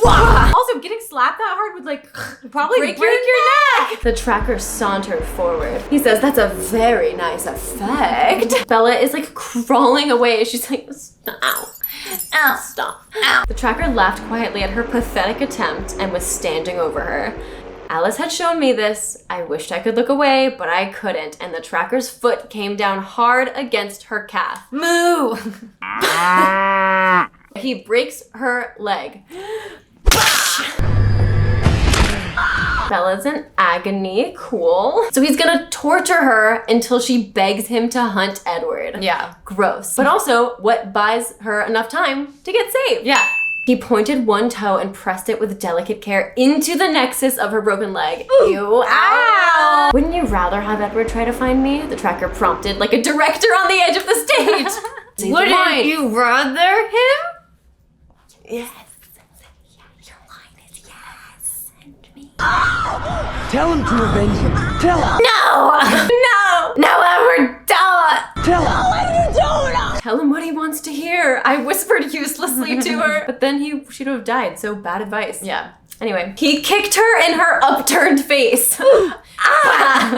[SPEAKER 1] wah!
[SPEAKER 2] Also, getting slapped that hard would like probably
[SPEAKER 1] Break your neck! The tracker sauntered forward. He says, that's a very nice effect. Bella is like crawling away. She's like, ow. Ow. Stop. Ow. The tracker laughed quietly at her pathetic attempt and was standing over her. Alice had shown me this. I wished I could look away, but I couldn't, and the tracker's foot came down hard against her calf.
[SPEAKER 2] Moo!
[SPEAKER 1] He breaks her leg. Bella's in agony. Cool. So he's gonna torture her until she begs him to hunt Edward.
[SPEAKER 2] Yeah.
[SPEAKER 1] Gross. But also, what buys her enough time to get saved?
[SPEAKER 2] Yeah.
[SPEAKER 1] He pointed one toe and pressed it with delicate care into the nexus of her broken leg. Ew. Ow! Wouldn't you rather have Edward try to find me? The tracker prompted like a director on the edge of the stage.
[SPEAKER 2] Wouldn't you rather him?
[SPEAKER 1] Yes. Your line is yes. Send me.
[SPEAKER 3] Tell him to avenge him. Tell him.
[SPEAKER 2] No! No, Edward, don't!
[SPEAKER 3] Tell him. What are you doing?
[SPEAKER 1] Tell him what he wants to hear. I whispered uselessly to her. But then she'd have died, so bad advice.
[SPEAKER 2] Yeah.
[SPEAKER 1] Anyway, he kicked her in her upturned face.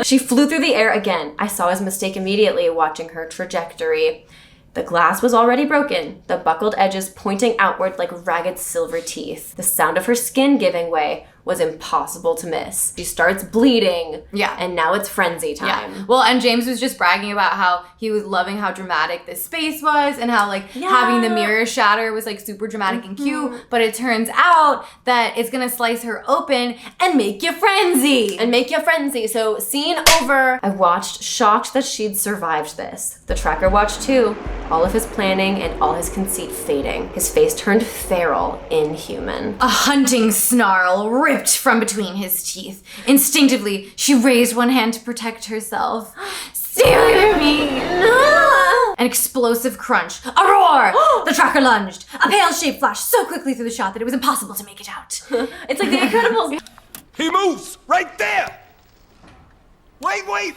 [SPEAKER 1] She flew through the air again. I saw his mistake immediately, watching her trajectory. The glass was already broken, the buckled edges pointing outward like ragged silver teeth. The sound of her skin giving way was impossible to miss. She starts bleeding.
[SPEAKER 2] Yeah.
[SPEAKER 1] And now it's frenzy time.
[SPEAKER 2] Yeah. Well, and James was just bragging about how he was loving how dramatic this space was and how having the mirror shatter was super dramatic and cute. But it turns out that it's gonna slice her open and make you frenzy.
[SPEAKER 1] So scene over. I watched, shocked that she'd survived this. The tracker watched too. All of his planning and all his conceit fading. His face turned feral, inhuman.
[SPEAKER 2] A hunting snarl ripped from between his teeth. Instinctively, she raised one hand to protect herself. Stay away from me! No! An explosive crunch. A roar! The tracker lunged. A pale shape flashed so quickly through the shot that it was impossible to make it out.
[SPEAKER 1] It's like The Incredibles.
[SPEAKER 3] He moves right there. Wait.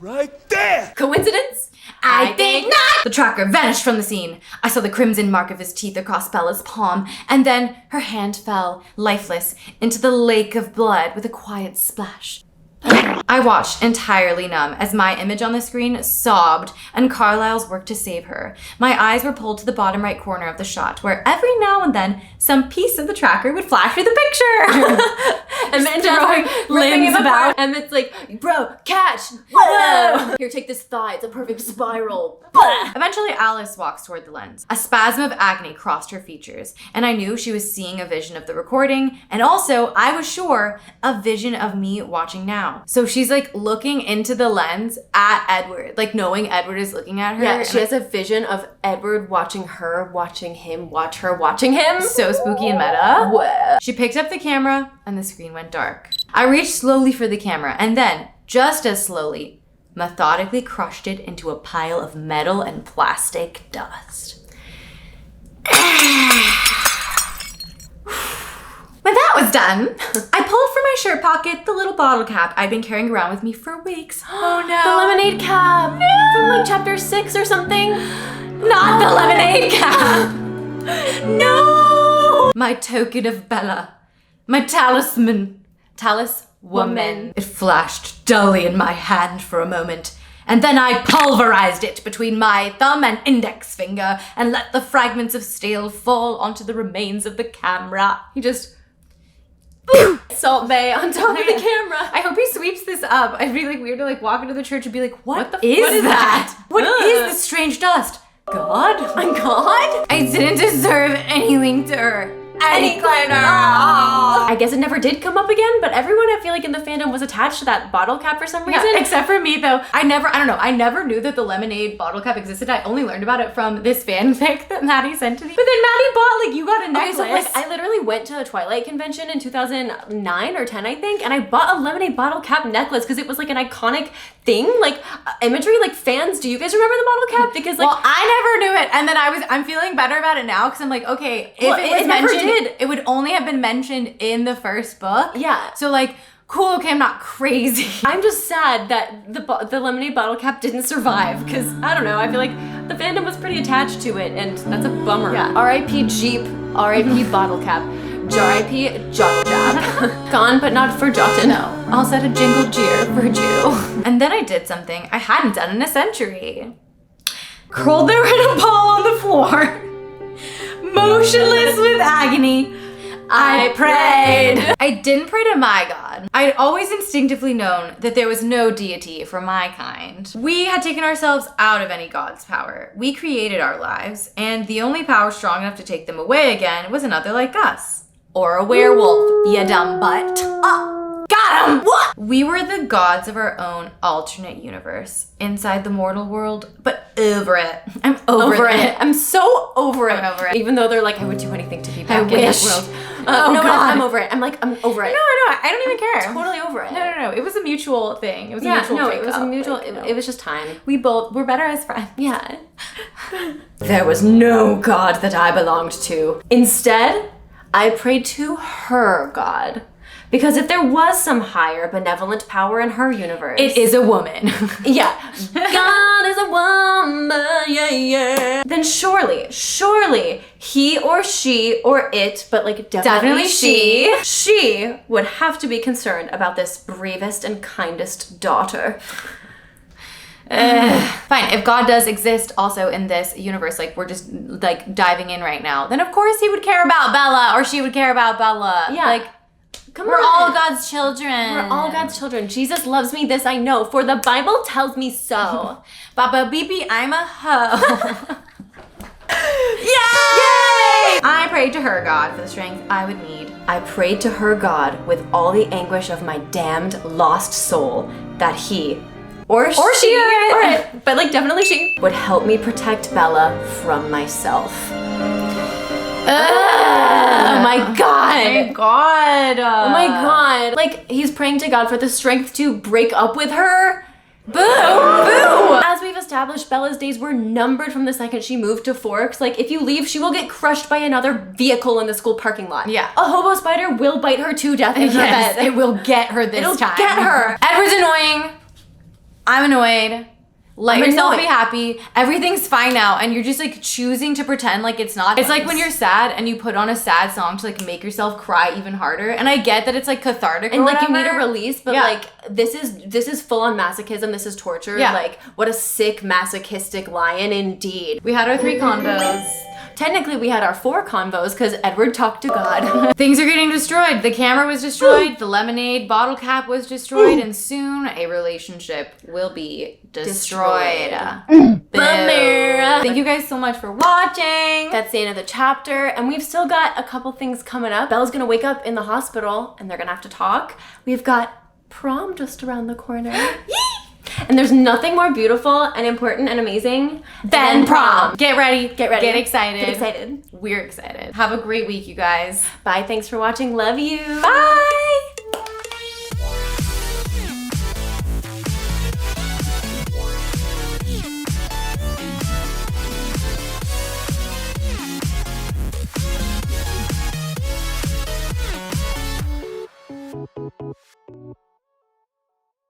[SPEAKER 3] Right there.
[SPEAKER 1] Coincidence?
[SPEAKER 2] I think not! The tracker vanished from the scene. I saw the crimson mark of his teeth across Bella's palm, and then her hand fell, lifeless, into the lake of blood with a quiet splash. I watched, entirely numb, as my image on the screen sobbed and Carlisle's worked to save her. My eyes were pulled to the bottom right corner of the shot, where every now and then some piece of the tracker would flash through the picture.
[SPEAKER 1] And then
[SPEAKER 2] throwing
[SPEAKER 1] limbs
[SPEAKER 2] about.
[SPEAKER 1] And it's like, bro, catch! Whoa! Here, take this thigh. It's a perfect spiral.
[SPEAKER 2] Eventually, Alice walks toward the lens. A spasm of agony crossed her features, and I knew she was seeing a vision of the recording, and also, I was sure, a vision of me watching now. So she's looking into the lens at Edward, knowing Edward is looking at her.
[SPEAKER 1] Yeah, she has a vision of Edward watching her, watching him, watch her, watching him.
[SPEAKER 2] So spooky and meta.
[SPEAKER 1] Whoa.
[SPEAKER 2] She picked up the camera, and the screen went dark. I reached slowly for the camera, and then, just as slowly, methodically crushed it into a pile of metal and plastic dust. When that was done, I pulled from my shirt pocket the little bottle cap I'd been carrying around with me for weeks. Oh no.
[SPEAKER 1] The lemonade cap. No. From chapter 6 or something.
[SPEAKER 2] Not the lemonade cap. No. My token of Bella. My talisman. Woman. It flashed dully in my hand for a moment, and then I pulverized it between my thumb and index finger and let the fragments of steel fall onto the remains of the camera. He just
[SPEAKER 1] Salt Bay on top of the camera.
[SPEAKER 2] I hope he sweeps this up. I'd be weird to walk into the church and be like, what
[SPEAKER 1] is
[SPEAKER 2] is
[SPEAKER 1] that?
[SPEAKER 2] What is this strange dust? God?
[SPEAKER 1] My God?
[SPEAKER 2] I didn't deserve anything to her. Any glitter.
[SPEAKER 1] I guess it never did come up again, but everyone I feel like in the fandom was attached to that bottle cap for some reason.
[SPEAKER 2] Yeah, except for me though. I never knew that the lemonade bottle cap existed. I only learned about it from this fanfic that Maddie sent to me. But then Maddie bought you got a necklace.
[SPEAKER 1] Okay, so I literally went to a Twilight convention in 2009 or 10, I think, and I bought a lemonade bottle cap necklace because it was an iconic thing, imagery. Fans, do you guys remember the bottle cap? Because
[SPEAKER 2] well, I never knew it, and then I'm feeling better about it now because I'm okay, if it was mentioned, it would only have been mentioned in the first book.
[SPEAKER 1] Yeah.
[SPEAKER 2] So cool, okay, I'm not crazy.
[SPEAKER 1] I'm just sad that the lemonade bottle cap didn't survive because, I don't know, I feel like the fandom was pretty attached to it and that's a bummer.
[SPEAKER 2] Yeah.
[SPEAKER 1] R.I.P. Jeep, R.I.P. bottle cap, R.I.P. Jot Jab. Gone but not forgotten.
[SPEAKER 2] No, I'll set a jingle jeer for Jew. And then I did something I hadn't done in a century. Curled there in a ball on the floor. Motionless with agony, I prayed. I didn't pray to my God. I'd always instinctively known that there was no deity for my kind. We had taken ourselves out of any god's power. We created our lives, and the only power strong enough to take them away again was another like us. Or a werewolf, you dumb butt. Got him! What? We were the gods of our own alternate universe, inside the mortal world, but over it. I'm over it.
[SPEAKER 1] I'm so over it.
[SPEAKER 2] I'm over it.
[SPEAKER 1] Even though they're I would do anything to be back in
[SPEAKER 2] wish.
[SPEAKER 1] that world.
[SPEAKER 2] Oh,
[SPEAKER 1] no,
[SPEAKER 2] God.
[SPEAKER 1] I'm over it. I'm over it.
[SPEAKER 2] No, I don't even care.
[SPEAKER 1] Totally over it.
[SPEAKER 2] No. It was a mutual thing. It was a
[SPEAKER 1] Yeah,
[SPEAKER 2] mutual
[SPEAKER 1] no,
[SPEAKER 2] breakup.
[SPEAKER 1] it was a mutual, it was just time.
[SPEAKER 2] We're better as friends.
[SPEAKER 1] Yeah. There was no God that I belonged to. Instead, I prayed to her God. Because if there was some higher benevolent power in her universe,
[SPEAKER 2] It is a woman.
[SPEAKER 1] yeah, God is a woman, yeah. Then surely he or she or it, but like definitely she would have to be concerned about this bravest and kindest daughter.
[SPEAKER 2] Fine, if God does exist also in this universe, like we're just like diving in right now, then of course he would care about Bella, or she would care about Bella.
[SPEAKER 1] Yeah.
[SPEAKER 2] Like,
[SPEAKER 1] Come
[SPEAKER 2] we're
[SPEAKER 1] on.
[SPEAKER 2] all God's children.
[SPEAKER 1] We're all God's children. Jesus loves me, this I know, for the Bible tells me so.
[SPEAKER 2] Baba beepy, I'm a hoe.
[SPEAKER 1] Yay!
[SPEAKER 2] I prayed to her, God, for the strength I would need.
[SPEAKER 1] I prayed to her God with all the anguish of my damned lost soul that he or she or it, but like definitely she would help me protect Bella from myself. Oh my God.
[SPEAKER 2] Oh my God.
[SPEAKER 1] Oh my God. Like, he's praying to God for the strength to break up with her. Boo! Boo! As we've established, Bella's days were numbered from the second she moved to Forks. Like, if you leave, she will get crushed by another vehicle in the school parking lot.
[SPEAKER 2] Yeah.
[SPEAKER 1] A hobo spider will bite her to death in her
[SPEAKER 2] Yes,
[SPEAKER 1] head.
[SPEAKER 2] it will get her this
[SPEAKER 1] It'll
[SPEAKER 2] time.
[SPEAKER 1] get her.
[SPEAKER 2] Edward's annoying. I'm annoyed. Let
[SPEAKER 1] I'm
[SPEAKER 2] yourself
[SPEAKER 1] annoyed.
[SPEAKER 2] be happy. Everything's fine now, and you're just like choosing to pretend like it's not. It's like when you're sad and you put on a sad song to like make yourself cry even harder. And I get that it's like cathartic
[SPEAKER 1] And
[SPEAKER 2] or
[SPEAKER 1] like you need
[SPEAKER 2] whatever.
[SPEAKER 1] a release, but
[SPEAKER 2] Yeah.
[SPEAKER 1] like this is full on masochism. This is torture.
[SPEAKER 2] Yeah.
[SPEAKER 1] Like, what a sick masochistic lion indeed.
[SPEAKER 2] We had our 3 convos.
[SPEAKER 1] Technically, we had our 4 convos because Edward talked to God.
[SPEAKER 2] Things are getting destroyed. The camera was destroyed. The lemonade bottle cap was destroyed. And soon a relationship will be destroyed.
[SPEAKER 1] Bummer.
[SPEAKER 2] Thank you guys so much for watching.
[SPEAKER 1] That's the end of the chapter, and we've still got a couple things coming up. Bella's gonna wake up in the hospital, and they're gonna have to talk. We've got prom just around the corner. And there's nothing more beautiful and important and amazing than prom.
[SPEAKER 2] Get ready.
[SPEAKER 1] Get ready.
[SPEAKER 2] Get excited.
[SPEAKER 1] Get excited.
[SPEAKER 2] We're excited. Have a great week, you guys.
[SPEAKER 1] Bye. Thanks for watching. Love you.
[SPEAKER 2] Bye.